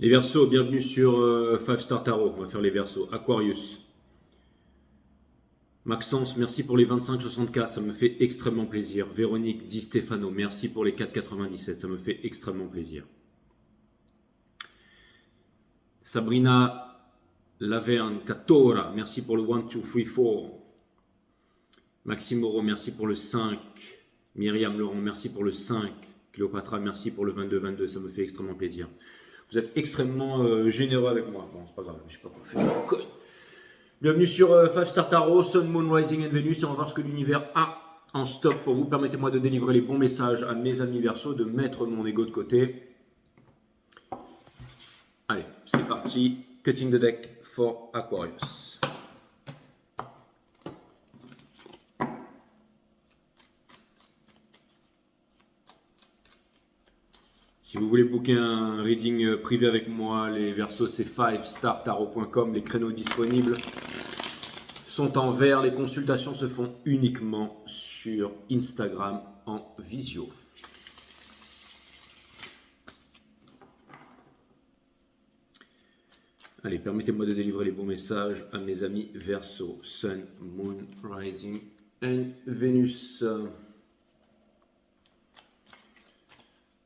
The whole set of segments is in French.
Les Verseaux, bienvenue sur 5 Star Tarot. On va faire les Verseaux. Aquarius. Maxence, merci pour les 25,64, ça me fait extrêmement plaisir. Véronique Di Stefano, merci pour les 4,97, ça me fait extrêmement plaisir. Sabrina Laverne Catora, merci pour le 1, 2, 3, 4. Maxime Moreau, merci pour le 5. Myriam Laurent, merci pour le 5. Cléopatra, merci pour le 22, 22, ça me fait extrêmement plaisir. Vous êtes extrêmement généreux avec moi. Bon, c'est pas grave, je sais pas quoi faire. Bienvenue sur 5 Star Tarot, Sun, Moon, Rising and Venus. Et on va voir ce que l'univers a en stock pour vous. Permettez-moi de délivrer les bons messages à mes amis Verseaux, de mettre mon ego de côté. Allez, c'est parti. Cutting the deck for Aquarius. Si vous voulez booker un reading privé avec moi, les Verseaux, c'est 5startarot.com. Les créneaux disponibles sont en vert. Les consultations se font uniquement sur Instagram en visio. Allez, permettez-moi de délivrer les bons messages à mes amis Verseau, Sun, Moon, Rising and Venus.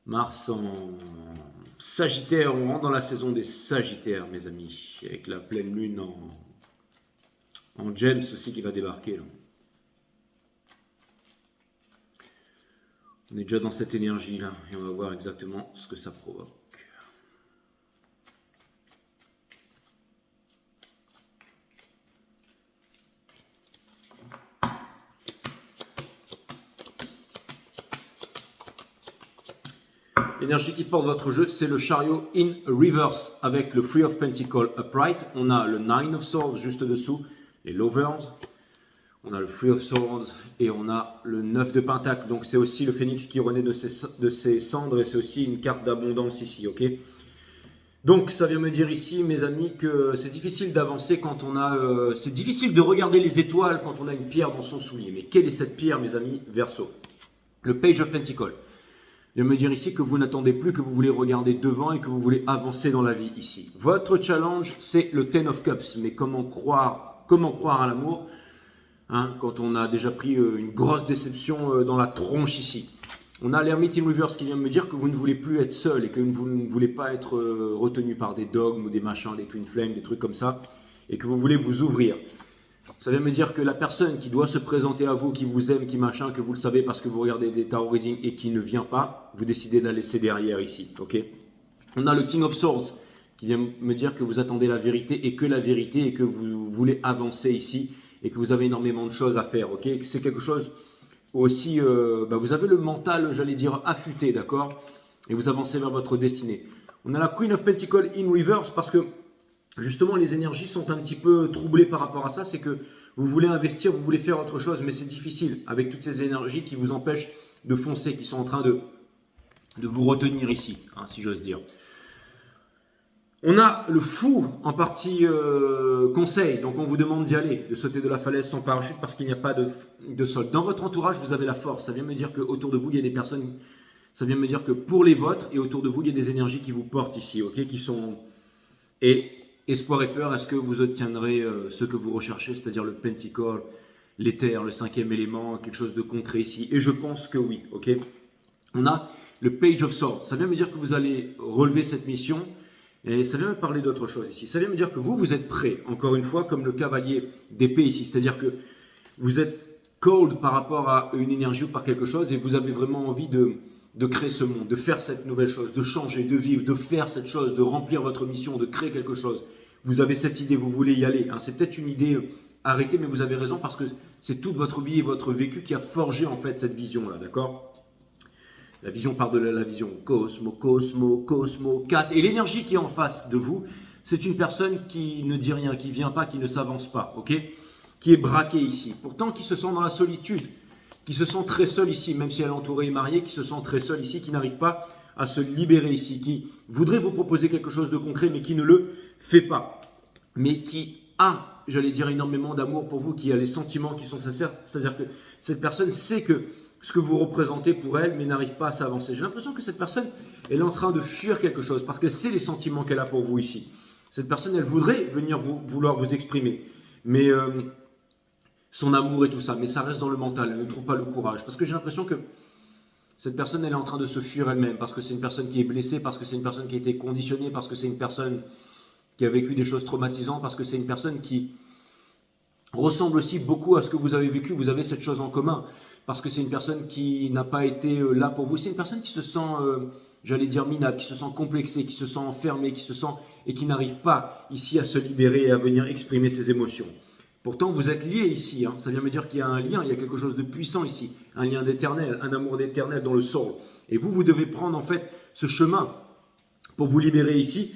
Mars en Sagittaire, on rentre dans la saison des Sagittaires, mes amis, avec la pleine lune en James aussi qui va débarquer. Là. On est déjà dans cette énergie là et on va voir exactement ce que ça provoque. L'énergie qui porte votre jeu, c'est le chariot in reverse avec le Three of Pentacles upright. On a le Nine of Swords juste dessous, les lovers. On a le Three of Swords et on a le 9 de Pentacle. Donc c'est aussi le phénix qui renaît de ses cendres et c'est aussi une carte d'abondance ici, ok? Donc ça vient me dire ici, mes amis, que c'est difficile d'avancer quand on a... c'est difficile de regarder les étoiles quand on a une pierre dans son soulier. Mais quelle est cette pierre, mes amis, Verseau? Le Page of Pentacles. Il vient me dire ici que vous n'attendez plus, que vous voulez regarder devant et que vous voulez avancer dans la vie ici. Votre challenge, c'est le Ten of Cups. Mais comment croire à l'amour quand on a déjà pris une grosse déception dans la tronche ici. On a l'Hermit in Reverse qui vient me dire que vous ne voulez plus être seul et que vous ne voulez pas être retenu par des dogmes ou des machins, des twin flames, des trucs comme ça, et que vous voulez vous ouvrir. Ça vient me dire que la personne qui doit se présenter à vous, qui vous aime, qui machin, que vous le savez parce que vous regardez des tarot readings et qui ne vient pas, vous décidez de la laisser derrière ici, ok? On a le King of Swords qui vient me dire que vous attendez la vérité et que vous voulez avancer ici et que vous avez énormément de choses à faire, ok? C'est quelque chose aussi, vous avez le mental, j'allais dire, affûté, d'accord? Et vous avancez vers votre destinée. On a la Queen of Pentacles in reverse parce que justement, les énergies sont un petit peu troublées par rapport à ça. C'est que vous voulez investir, vous voulez faire autre chose, mais c'est difficile avec toutes ces énergies qui vous empêchent de foncer, qui sont en train de vous retenir ici, si j'ose dire. On a le fou en partie conseil, donc on vous demande d'y aller, de sauter de la falaise sans parachute parce qu'il n'y a pas de sol. Dans votre entourage, vous avez la force. Ça vient me dire qu'autour de vous, il y a des personnes, ça vient me dire que pour les vôtres et autour de vous, il y a des énergies qui vous portent ici, ok, qui sont... Et espoir et peur, est-ce que vous obtiendrez ce que vous recherchez, c'est-à-dire le pentacle, l'éther, le cinquième élément, quelque chose de concret ici? Et je pense que oui, ok. On a le Page of Swords. Ça vient me dire que vous allez relever cette mission et ça vient me parler d'autre chose ici. Ça vient me dire que vous êtes prêt, encore une fois, comme le cavalier d'épée ici. C'est-à-dire que vous êtes cold par rapport à une énergie ou par quelque chose et vous avez vraiment envie de créer ce monde, de faire cette nouvelle chose, de changer, de vivre, de faire cette chose, de remplir votre mission, de créer quelque chose. Vous avez cette idée, vous voulez y aller. C'est peut-être une idée arrêtée, mais vous avez raison parce que c'est toute votre vie et votre vécu qui a forgé en fait cette vision-là, d'accord? La vision par-delà la vision. Cosmo, Cosmo, Cosmo, 4. Et l'énergie qui est en face de vous, c'est une personne qui ne dit rien, qui ne vient pas, qui ne s'avance pas, ok? Qui est braquée ici. Pourtant, qui se sent dans la solitude, qui se sent très seul ici, même si elle est entourée et mariée, qui se sent très seul ici, qui n'arrive pas à se libérer ici, qui voudrait vous proposer quelque chose de concret, mais qui ne le fait pas, mais qui j'allais dire, énormément d'amour pour vous, qui a les sentiments qui sont sincères, c'est-à-dire que cette personne sait que ce que vous représentez pour elle, mais n'arrive pas à s'avancer. J'ai l'impression que cette personne, elle est en train de fuir quelque chose parce qu'elle sait les sentiments qu'elle a pour vous ici. Cette personne, elle voudrait venir vouloir vous exprimer, mais son amour et tout ça, mais ça reste dans le mental, elle ne trouve pas le courage. Parce que j'ai l'impression que cette personne, elle est en train de se fuir elle-même, parce que c'est une personne qui est blessée, parce que c'est une personne qui a été conditionnée, parce que c'est une personne qui a vécu des choses traumatisantes, parce que c'est une personne qui ressemble aussi beaucoup à ce que vous avez vécu, vous avez cette chose en commun, parce que c'est une personne qui n'a pas été là pour vous, c'est une personne qui se sent, j'allais dire minable, qui se sent complexée, qui se sent enfermée, qui se sent et qui n'arrive pas ici à se libérer et à venir exprimer ses émotions. Pourtant, vous êtes liés ici, hein. Ça vient me dire qu'il y a un lien, il y a quelque chose de puissant ici, un lien d'éternel, un amour d'éternel dans le soul. Et vous devez prendre en fait ce chemin pour vous libérer ici.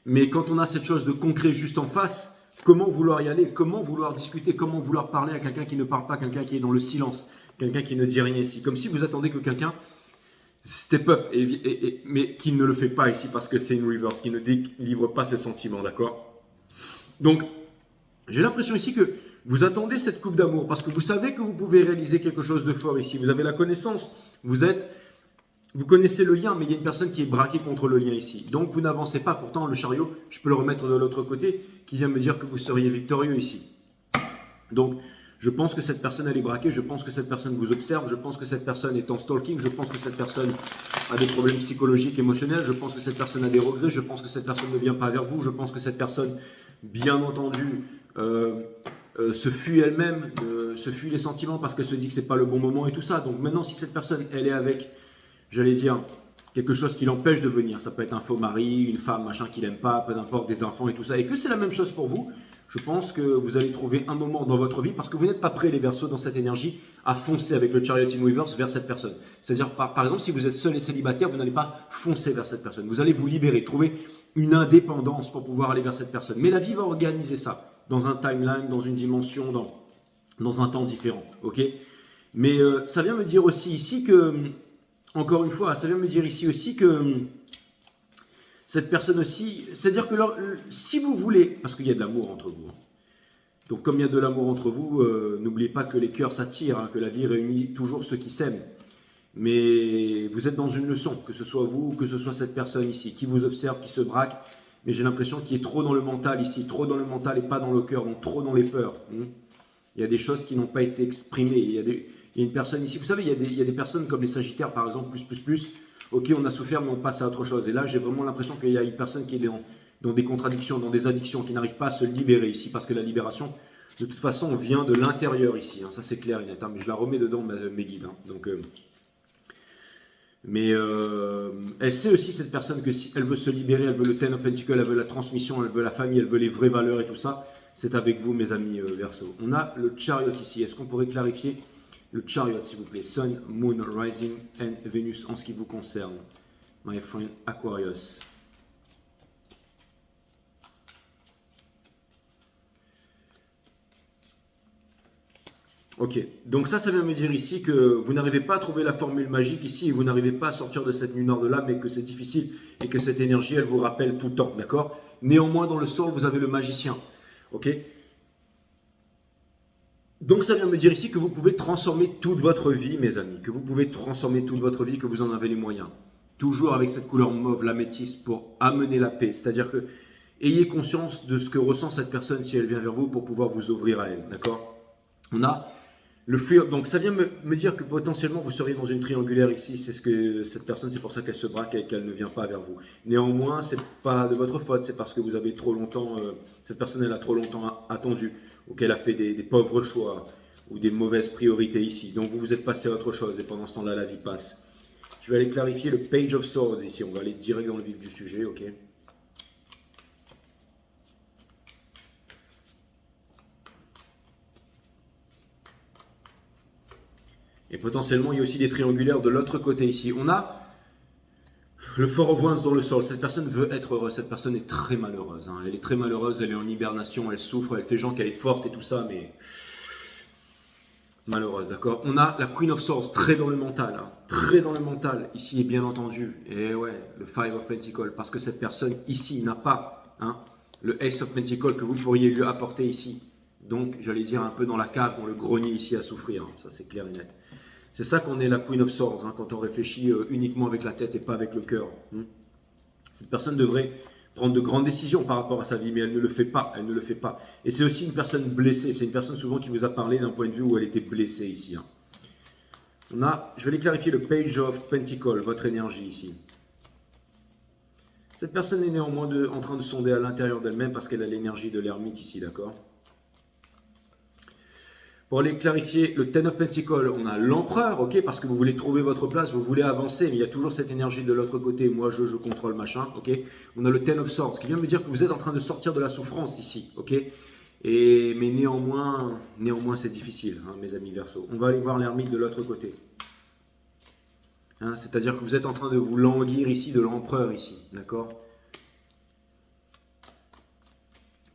Mais quand on a cette chose de concret juste en face, comment vouloir y aller? Comment vouloir discuter? Comment vouloir parler à quelqu'un qui ne parle pas, quelqu'un qui est dans le silence, quelqu'un qui ne dit rien ici? Comme si vous attendez que quelqu'un step up, mais qui ne le fait pas ici parce que c'est une reverse, qui ne délivre pas ses sentiments, d'accord? Donc, j'ai l'impression ici que vous attendez cette coupe d'amour parce que vous savez que vous pouvez réaliser quelque chose de fort ici. Vous avez la connaissance, vous connaissez le lien, mais il y a une personne qui est braquée contre le lien ici. Donc vous n'avancez pas. Pourtant, le chariot, je peux le remettre de l'autre côté, qui vient me dire que vous seriez victorieux ici. Donc, je pense que cette personne, elle est braquée. Je pense que cette personne vous observe. Je pense que cette personne est en stalking. Je pense que cette personne a des problèmes psychologiques, émotionnels. Je pense que cette personne a des regrets. Je pense que cette personne ne vient pas vers vous. Je pense que cette personne, bien entendu, se fuit elle-même, se fuit les sentiments parce qu'elle se dit que c'est pas le bon moment et tout ça. Donc maintenant, si cette personne, elle est avec, j'allais dire, quelque chose qui l'empêche de venir, ça peut être un faux mari, une femme, machin qu'il n'aime pas, peu importe, des enfants et tout ça, et que c'est la même chose pour vous, je pense que vous allez trouver un moment dans votre vie, parce que vous n'êtes pas prêt, les Verseaux, dans cette énergie, à foncer avec le Chariot in Reverse vers cette personne. C'est-à-dire, par exemple, si vous êtes seul et célibataire, vous n'allez pas foncer vers cette personne. Vous allez vous libérer, trouver une indépendance pour pouvoir aller vers cette personne. Mais la vie va organiser ça, dans un timeline, dans une dimension, dans un temps différent. Ok? Mais ça vient me dire aussi ici que, encore une fois, ça vient me dire ici aussi que cette personne aussi, c'est-à-dire que si vous voulez, parce qu'il y a de l'amour entre vous, hein. Donc comme il y a de l'amour entre vous, n'oubliez pas que les cœurs s'attirent, hein, que la vie réunit toujours ceux qui s'aiment. Mais vous êtes dans une leçon, que ce soit vous ou que ce soit cette personne ici, qui vous observe, qui se braque, mais j'ai l'impression qu'il est trop dans le mental ici, trop dans le mental et pas dans le cœur, donc trop dans les peurs. Il y a des choses qui n'ont pas été exprimées, il y a une personne ici, vous savez, il y a des personnes comme les Sagittaires par exemple, plus, ok, on a souffert, mais on passe à autre chose. Et là, j'ai vraiment l'impression qu'il y a une personne qui est dans des contradictions, dans des addictions, qui n'arrive pas à se libérer ici, parce que la libération, de toute façon, vient de l'intérieur ici. Hein, ça, c'est clair et net. Hein, mais je la remets dedans, mes guides. Hein, donc, elle sait aussi, cette personne, que si elle veut se libérer, elle veut le Ten of Pentacles, elle veut la transmission, elle veut la famille, elle veut les vraies valeurs et tout ça, c'est avec vous, mes amis Verseau. On a le Chariot ici. Est-ce qu'on pourrait clarifier le Chariot, s'il vous plaît? Sun, Moon, Rising and Venus en ce qui vous concerne. My friend Aquarius. Ok, donc ça vient me dire ici que vous n'arrivez pas à trouver la formule magique ici et vous n'arrivez pas à sortir de cette nuit noire de là, mais que c'est difficile et que cette énergie, elle vous rappelle tout le temps, d'accord? Néanmoins, dans le sol, vous avez le magicien, ok? Donc ça vient me dire ici que vous pouvez transformer toute votre vie, mes amis, que vous pouvez transformer toute votre vie, que vous en avez les moyens. Toujours avec cette couleur mauve, l'améthyste, pour amener la paix. C'est-à-dire que ayez conscience de ce que ressent cette personne si elle vient vers vous pour pouvoir vous ouvrir à elle, d'accord? On a le free, donc ça vient me dire que potentiellement vous seriez dans une triangulaire ici, c'est ce que cette personne, c'est pour ça qu'elle se braque et qu'elle ne vient pas vers vous. Néanmoins, c'est pas de votre faute, c'est parce que vous avez trop longtemps, cette personne elle a trop longtemps attendu, ou qu'elle a fait des pauvres choix, ou des mauvaises priorités ici. Donc vous vous êtes passé à autre chose et pendant ce temps-là, la vie passe. Je vais aller clarifier le Page of Swords ici, on va aller direct dans le vif du sujet, ok? Et potentiellement, il y a aussi des triangulaires de l'autre côté ici. On a le Four of Wands dans le sol. Cette personne veut être heureuse. Cette personne est très malheureuse. Hein. Elle est très malheureuse, elle est en hibernation, elle souffre, elle fait genre qu'elle est forte et tout ça, mais malheureuse, d'accord? On a la Queen of Swords, très dans le mental. Hein. Très dans le mental, ici, et bien entendu. Et ouais, le Five of Pentacles, parce que cette personne ici n'a pas le Ace of Pentacles que vous pourriez lui apporter ici. Donc, j'allais dire un peu dans la cave, dans le grenier ici à souffrir. Hein. Ça, c'est clair et net. C'est ça qu'on est la Queen of Swords, hein, quand on réfléchit uniquement avec la tête et pas avec le cœur. Cette personne devrait prendre de grandes décisions par rapport à sa vie, mais elle ne le fait pas, elle ne le fait pas. Et c'est aussi une personne blessée, c'est une personne souvent qui vous a parlé d'un point de vue où elle était blessée ici. Hein. Je vais aller clarifier le Page of Pentacles, votre énergie ici. Cette personne est néanmoins en train de sonder à l'intérieur d'elle-même parce qu'elle a l'énergie de l'ermite ici, d'accord? Pour aller clarifier le Ten of Pentacles, on a l'empereur, ok, parce que vous voulez trouver votre place, vous voulez avancer, mais il y a toujours cette énergie de l'autre côté, moi je contrôle machin, ok. On a le Ten of Swords, qui vient me dire que vous êtes en train de sortir de la souffrance ici, ok. Mais néanmoins c'est difficile, hein, mes amis Verseau. On va aller voir l'ermite de l'autre côté. Hein, c'est-à-dire que vous êtes en train de vous languir ici de l'empereur ici, d'accord.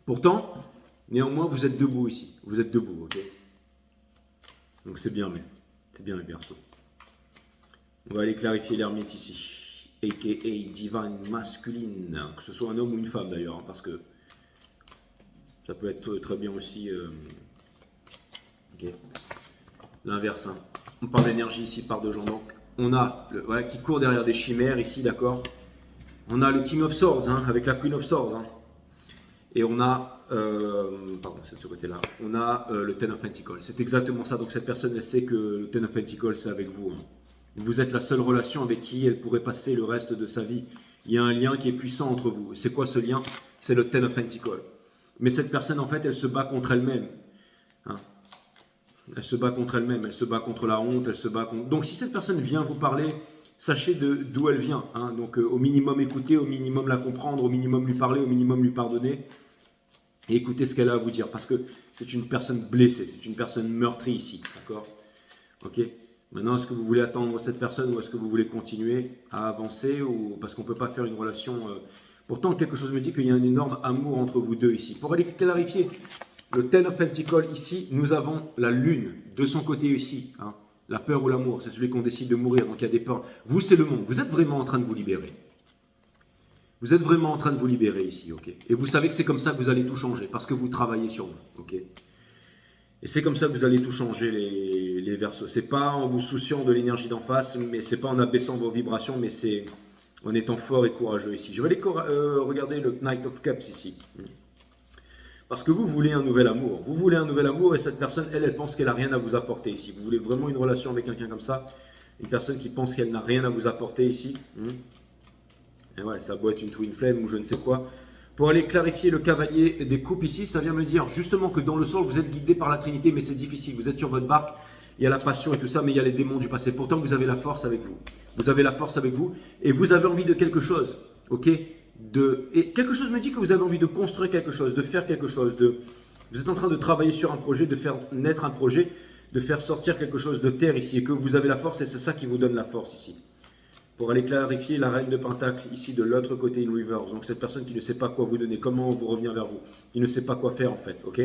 Pourtant, néanmoins vous êtes debout ici, vous êtes debout, ok. Donc c'est bien, les Verseaux. On va aller clarifier l'ermite ici, a.k.a. divine masculine, que ce soit un homme ou une femme d'ailleurs, hein, parce que ça peut être très bien aussi l'inverse. Hein. On parle d'énergie ici par deux gens, donc on a voilà, qui court derrière des chimères ici, d'accord. On a le King of Swords, hein, avec la Queen of Swords, hein. Et on a, pardon, c'est de ce côté-là, on a le Ten of Pentacles. C'est exactement ça. Donc cette personne, elle sait que le Ten of Pentacles, c'est avec vous. Hein. Vous êtes la seule relation avec qui elle pourrait passer le reste de sa vie. Il y a un lien qui est puissant entre vous. C'est quoi ce lien? C'est le Ten of Pentacles. Mais cette personne, en fait, elle se bat contre elle-même. Hein. Elle se bat contre elle-même. Elle se bat contre la honte. Elle se bat contre... Donc si cette personne vient vous parler, sachez d'où elle vient. Hein. Donc au minimum écouter, au minimum la comprendre, au minimum lui parler, au minimum lui pardonner. Et écoutez ce qu'elle a à vous dire, parce que c'est une personne blessée, c'est une personne meurtrie ici, d'accord? Ok. Maintenant, est-ce que vous voulez attendre cette personne ou est-ce que vous voulez continuer à avancer ou parce qu'on ne peut pas faire une relation... Pourtant, quelque chose me dit qu'il y a un énorme amour entre vous deux ici. Pour aller clarifier le Ten of Pentacles ici, nous avons la lune de son côté ici. Hein. La peur ou l'amour, c'est celui qu'on décide de mourir, donc il y a des peurs. Vous, c'est le monde. Vous êtes vraiment en train de vous libérer. Vous êtes vraiment en train de vous libérer ici, ok? Et vous savez que c'est comme ça que vous allez tout changer, parce que vous travaillez sur vous, ok? Et c'est comme ça que vous allez tout changer, les Verseaux. C'est pas en vous souciant de l'énergie d'en face, mais c'est pas en abaissant vos vibrations, mais c'est en étant fort et courageux ici. Je vais aller regarder le Knight of Cups ici. Parce que vous voulez un nouvel amour. Vous voulez un nouvel amour et cette personne, elle pense qu'elle n'a rien à vous apporter ici. Vous voulez vraiment une relation avec quelqu'un comme ça, une personne qui pense qu'elle n'a rien à vous apporter ici. Et ouais, ça doit être une twin flame ou je ne sais quoi. Pour aller clarifier le cavalier des coupes ici, ça vient me dire justement que dans le sol, vous êtes guidé par la Trinité, mais c'est difficile. Vous êtes sur votre barque, il y a la passion et tout ça, mais il y a les démons du passé. Pourtant, vous avez la force avec vous. Vous avez la force avec vous et vous avez envie de quelque chose, ok? Et quelque chose me dit que vous avez envie de construire quelque chose, de faire quelque chose. Vous êtes en train de travailler sur un projet, de faire naître un projet, de faire sortir quelque chose de terre ici et que vous avez la force et c'est ça qui vous donne la force ici. Pour aller clarifier la reine de Pentacle ici de l'autre côté in reverse. Donc cette personne qui ne sait pas quoi vous donner, comment vous revenir vers vous, qui ne sait pas quoi faire en fait, ok?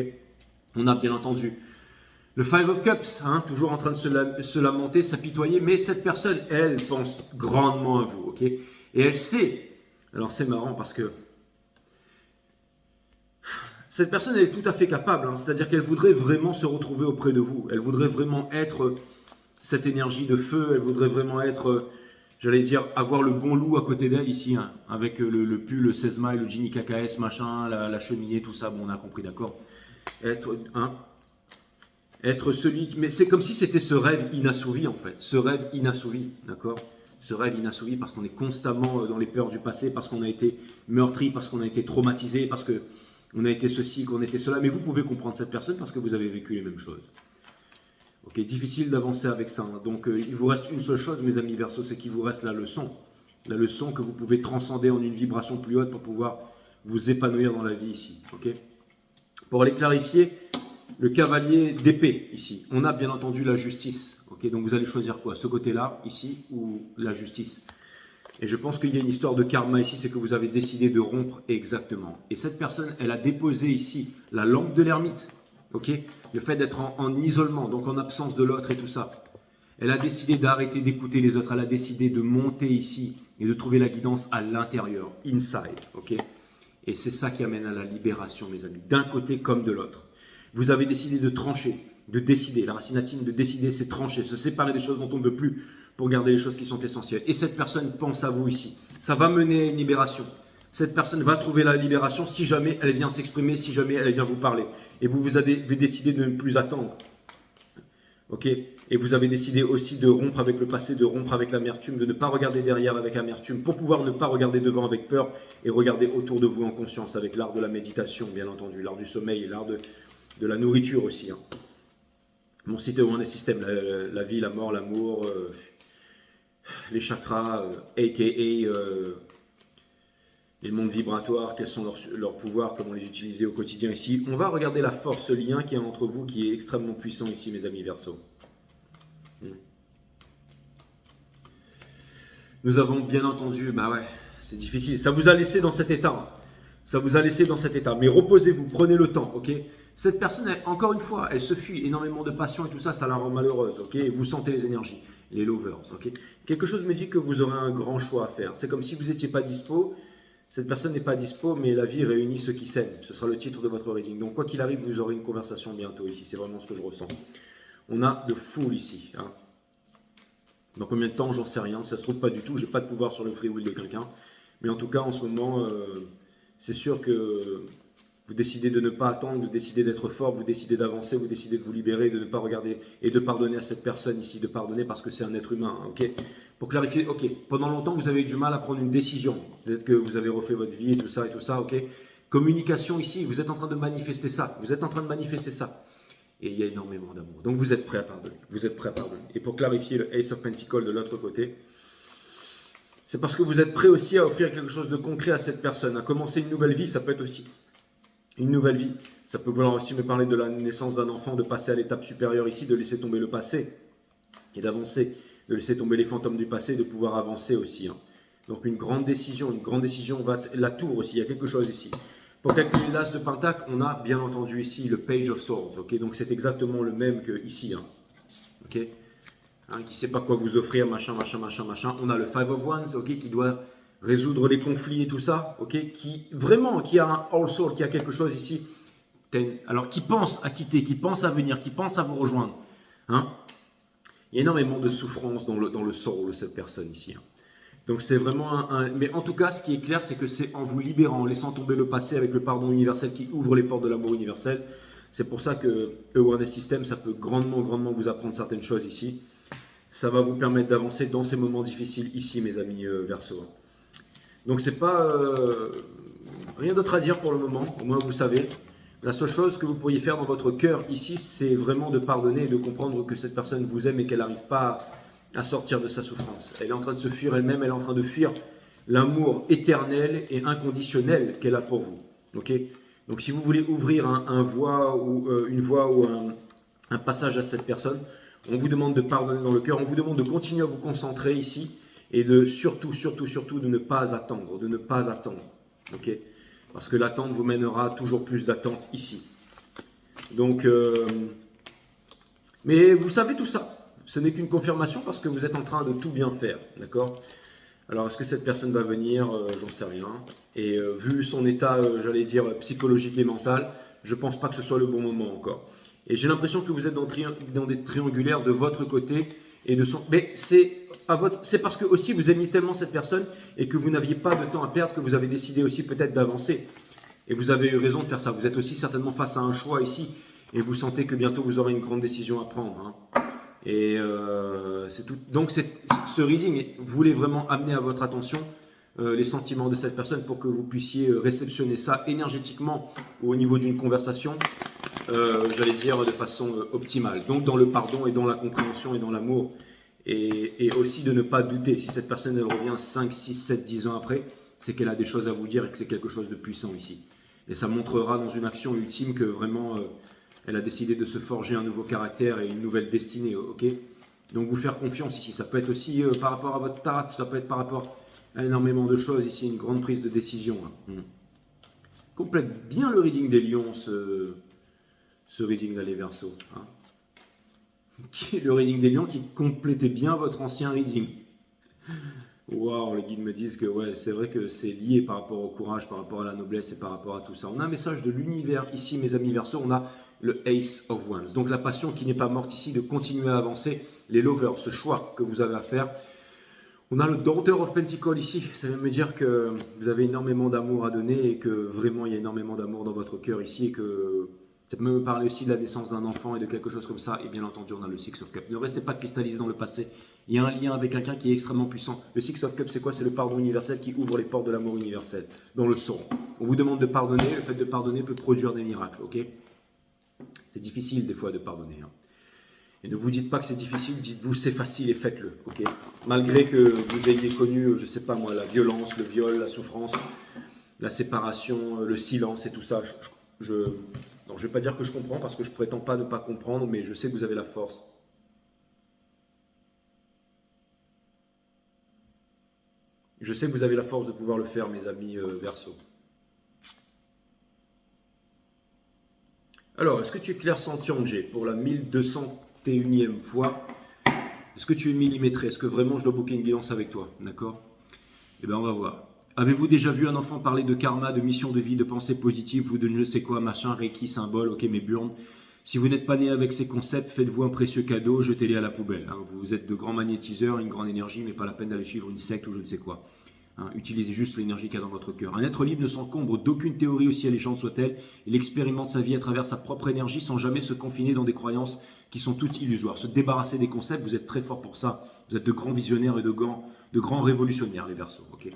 On a bien entendu le Five of Cups, hein, toujours en train de se lamenter, s'apitoyer, mais cette personne, elle pense grandement à vous, ok? Et elle sait, alors c'est marrant parce que cette personne, elle est tout à fait capable, hein, c'est-à-dire qu'elle voudrait vraiment se retrouver auprès de vous, elle voudrait vraiment être cette énergie de feu, elle voudrait vraiment être... J'allais dire, avoir le bon loup à côté d'elle ici, hein, avec le pull, le 16 mailles, le Ginny KKS, machin, la cheminée, tout ça, bon, on a compris, d'accord. Être celui qui... Mais c'est comme si c'était ce rêve inassouvi, en fait. Ce rêve inassouvi, d'accord. Ce rêve inassouvi parce qu'on est constamment dans les peurs du passé, parce qu'on a été meurtri, parce qu'on a été traumatisé, parce qu'on a été ceci, qu'on était cela. Mais vous pouvez comprendre cette personne parce que vous avez vécu les mêmes choses. Ok, difficile d'avancer avec ça. Hein. Donc, il vous reste une seule chose, mes amis Verseaux, c'est qu'il vous reste la leçon. La leçon que vous pouvez transcender en une vibration plus haute pour pouvoir vous épanouir dans la vie ici. Ok. Pour aller clarifier, le cavalier d'épée ici. On a bien entendu la justice. Ok, donc vous allez choisir quoi? Ce côté-là, ici, ou la justice? Et je pense qu'il y a une histoire de karma ici, c'est que vous avez décidé de rompre exactement. Et cette personne, elle a déposé ici la lampe de l'ermite. Ok, le fait d'être en isolement, donc en absence de l'autre et tout ça. Elle a décidé d'arrêter d'écouter les autres. Elle a décidé de monter ici et de trouver la guidance à l'intérieur, inside. Ok, et c'est ça qui amène à la libération, mes amis, d'un côté comme de l'autre. Vous avez décidé de trancher. de décider. La racine latine de décider, c'est trancher, se séparer des choses dont on ne veut plus pour garder les choses qui sont essentielles. Et cette personne pense à vous ici. Ça va mener à une libération. Cette personne va trouver la libération si jamais elle vient s'exprimer, si jamais elle vient vous parler. Et vous avez décidé de ne plus attendre. Ok? Et vous avez décidé aussi de rompre avec le passé, de rompre avec l'amertume, de ne pas regarder derrière avec amertume, pour pouvoir ne pas regarder devant avec peur et regarder autour de vous en conscience, avec l'art de la méditation, bien entendu, l'art du sommeil et l'art de la nourriture aussi. Hein. Mon site One System, la vie, la mort, l'amour, les chakras, a.k.a. les mondes vibratoires, quels sont leurs pouvoirs, comment les utiliser au quotidien ici. On va regarder la force, ce lien qui est entre vous, qui est extrêmement puissant ici, mes amis Verseau. Nous avons bien entendu, bah ouais, c'est difficile. Ça vous a laissé dans cet état. Ça vous a laissé dans cet état. Mais reposez-vous, prenez le temps, ok? Cette personne, encore une fois, elle se fuit, énormément de passion et tout ça, ça la rend malheureuse, ok? Vous sentez les énergies, les lovers, ok? Quelque chose me dit que vous aurez un grand choix à faire. C'est comme si vous n'étiez pas dispo. Cette personne n'est pas dispo, mais la vie réunit ceux qui s'aiment. Ce sera le titre de votre reading. Donc, quoi qu'il arrive, vous aurez une conversation bientôt ici. C'est vraiment ce que je ressens. On a de foule ici. Hein. Dans combien de temps, j'en sais rien. Ça se trouve pas du tout. Je n'ai pas de pouvoir sur le free will de quelqu'un. Mais en tout cas, en ce moment, c'est sûr que vous décidez de ne pas attendre, vous décidez d'être fort, vous décidez d'avancer, vous décidez de vous libérer, de ne pas regarder et de pardonner à cette personne ici, de pardonner parce que c'est un être humain, ok? Pour clarifier, ok, pendant longtemps vous avez eu du mal à prendre une décision, peut-être que vous avez refait votre vie et tout ça, ok? Communication ici, vous êtes en train de manifester ça, vous êtes en train de manifester ça. Et il y a énormément d'amour, donc vous êtes prêt à pardonner, vous êtes prêt à pardonner. Et pour clarifier le Ace of Pentacles de l'autre côté, c'est parce que vous êtes prêt aussi à offrir quelque chose de concret à cette personne, à commencer une nouvelle vie, ça peut être aussi une nouvelle vie. Ça peut vouloir aussi me parler de la naissance d'un enfant, de passer à l'étape supérieure ici, de laisser tomber le passé et d'avancer, de laisser tomber les fantômes du passé, de pouvoir avancer aussi. Hein. Donc une grande décision va la tour aussi, il y a quelque chose ici. Pour calculer l'as de pentacle, on a bien entendu ici le Page of Swords, ok? Donc c'est exactement le même que ici, hein. Ok? Hein, qui ne sait pas quoi vous offrir, machin. On a le Five of Wands, ok, qui doit résoudre les conflits et tout ça, ok, qui a un All Soul, qui a quelque chose ici, alors qui pense à quitter, qui pense à venir, qui pense à vous rejoindre. Hein. Il y a énormément de souffrance dans le soul de cette personne ici. Hein. Donc c'est vraiment mais en tout cas, ce qui est clair, c'est que c'est en vous libérant, en laissant tomber le passé avec le pardon universel qui ouvre les portes de l'amour universel. C'est pour ça que Awareness System, ça peut grandement vous apprendre certaines choses ici. Ça va vous permettre d'avancer dans ces moments difficiles ici, mes amis Verseau. Donc c'est pas rien d'autre à dire pour le moment, au moins vous savez. La seule chose que vous pourriez faire dans votre cœur ici, c'est vraiment de pardonner et de comprendre que cette personne vous aime et qu'elle n'arrive pas à sortir de sa souffrance. Elle est en train de se fuir elle-même, elle est en train de fuir l'amour éternel et inconditionnel qu'elle a pour vous. Okay. Donc si vous voulez ouvrir une voie ou un passage à cette personne, on vous demande de pardonner dans le cœur, on vous demande de continuer à vous concentrer ici et de surtout de ne pas attendre, ok? Parce que l'attente vous mènera toujours plus d'attente ici. Donc, mais vous savez tout ça, ce n'est qu'une confirmation parce que vous êtes en train de tout bien faire, d'accord? Alors, est-ce que cette personne va venir? J'en sais rien. Et vu son état, j'allais dire, psychologique et mental, je ne pense pas que ce soit le bon moment encore. Et j'ai l'impression que vous êtes dans des triangulaires de votre côté et de son. Mais c'est parce que aussi vous aimiez tellement cette personne et que vous n'aviez pas de temps à perdre que vous avez décidé aussi peut-être d'avancer. Et vous avez eu raison de faire ça. Vous êtes aussi certainement face à un choix ici et vous sentez que bientôt vous aurez une grande décision à prendre. Hein. Et c'est tout. Donc ce reading voulait vraiment amener à votre attention les sentiments de cette personne pour que vous puissiez réceptionner ça énergétiquement ou au niveau d'une conversation. J'allais dire de façon optimale. Donc dans le pardon et dans la compréhension et dans l'amour. Et aussi de ne pas douter. Si cette personne elle revient 5, 6, 7, 10 ans après, c'est qu'elle a des choses à vous dire et que c'est quelque chose de puissant ici. Et ça montrera dans une action ultime que vraiment elle a décidé de se forger un nouveau caractère et une nouvelle destinée. Ok. Donc vous faire confiance ici. Ça peut être aussi par rapport à votre taf, ça peut être par rapport à énormément de choses ici, une grande prise de décision. Hein. Complète bien le reading des lions, ce reading d'aller Verseau. Hein. Le reading des lions qui complétait bien votre ancien reading. Waouh, les guides me disent que ouais, c'est vrai que c'est lié par rapport au courage, par rapport à la noblesse et par rapport à tout ça. On a un message de l'univers ici, mes amis Verseau. On a le Ace of Wands. Donc la passion qui n'est pas morte ici, de continuer à avancer. Les lovers, ce choix que vous avez à faire. On a le Daughter of Pentacles ici. Ça veut me dire que vous avez énormément d'amour à donner et que vraiment il y a énormément d'amour dans votre cœur ici et que ça peut me parler aussi de la naissance d'un enfant et de quelque chose comme ça. Et bien entendu, on a le Six of Cups. Ne restez pas cristallisé dans le passé. Il y a un lien avec quelqu'un qui est extrêmement puissant. Le Six of Cups, c'est quoi? C'est le pardon universel qui ouvre les portes de l'amour universel dans le son. On vous demande de pardonner. Le fait de pardonner peut produire des miracles, ok? C'est difficile des fois de pardonner. Hein. Et ne vous dites pas que c'est difficile, dites-vous c'est facile et faites-le, ok? Malgré que vous ayez connu, je ne sais pas moi, la violence, le viol, la souffrance, la séparation, le silence et tout ça, je ne vais pas dire que je comprends parce que je ne prétends pas ne pas comprendre, mais je sais que vous avez la force. Je sais que vous avez la force de pouvoir le faire, mes amis Verseau. Alors, est-ce que tu es clairsentient, Jay, pour la 1201e fois? Est-ce que tu es millimétré? Est-ce que vraiment je dois booker une guidance avec toi? D'accord? Eh bien, on va voir. Avez-vous déjà vu un enfant parler de karma, de mission de vie, de pensée positive ou de je ne sais quoi, machin, reiki, symbole, ok, mais burn? Si vous n'êtes pas né avec ces concepts, faites-vous un précieux cadeau, jetez-les à la poubelle. Hein. Vous êtes de grands magnétiseurs, une grande énergie, mais pas la peine d'aller suivre une secte ou je ne sais quoi. Hein, utilisez juste l'énergie qu'il y a dans votre cœur. Un être libre ne s'encombre d'aucune théorie, aussi alléchante soit-elle. Il expérimente sa vie à travers sa propre énergie sans jamais se confiner dans des croyances qui sont toutes illusoires. Se débarrasser des concepts, vous êtes très fort pour ça. Vous êtes de grands visionnaires et de grands révolutionnaires, les Verseaux. Okay,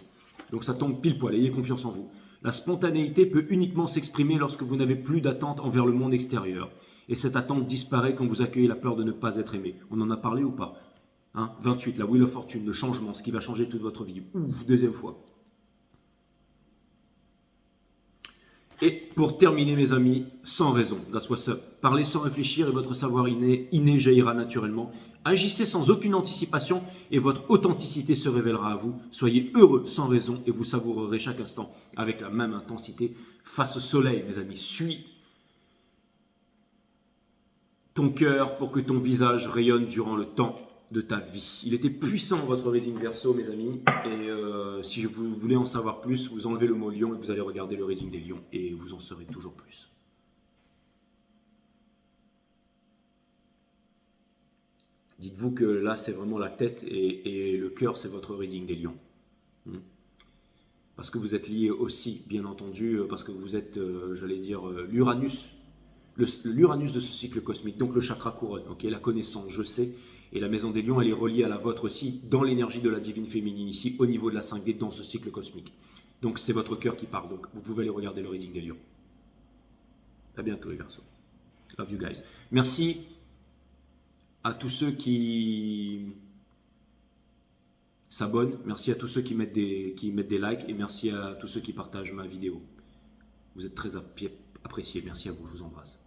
donc ça tombe pile poil, ayez confiance en vous. La spontanéité peut uniquement s'exprimer lorsque vous n'avez plus d'attente envers le monde extérieur. Et cette attente disparaît quand vous accueillez la peur de ne pas être aimé. On en a parlé ou pas? Hein, 28, la Wheel of Fortune, le changement, ce qui va changer toute votre vie. Ouf, deuxième fois. Et pour terminer, mes amis, sans raison, that's what's up. Parlez sans réfléchir et votre savoir inné jaillira naturellement. Agissez sans aucune anticipation et votre authenticité se révélera à vous. Soyez heureux sans raison et vous savourerez chaque instant avec la même intensité. Face au soleil, mes amis, suis ton cœur pour que ton visage rayonne durant le temps de ta vie. Il était puissant votre reading Verseau, mes amis, et si vous voulez en savoir plus, vous enlevez le mot lion et vous allez regarder le reading des lions et vous en saurez toujours plus. Dites-vous que là c'est vraiment la tête et le cœur c'est votre reading des lions. Parce que vous êtes liés aussi, bien entendu, parce que vous êtes, j'allais dire, l'Uranus, l'Uranus de ce cycle cosmique, donc le chakra couronne, ok, la connaissance, je sais. Et la maison des lions, elle est reliée à la vôtre aussi, dans l'énergie de la divine féminine ici, au niveau de la 5D, dans ce cycle cosmique. Donc c'est votre cœur qui parle, donc vous pouvez aller regarder le reading des lions. À bientôt les Verseaux. Love you guys. Merci à tous ceux qui s'abonnent, merci à tous ceux qui mettent des likes et merci à tous ceux qui partagent ma vidéo. Vous êtes très appréciés, merci à vous, je vous embrasse.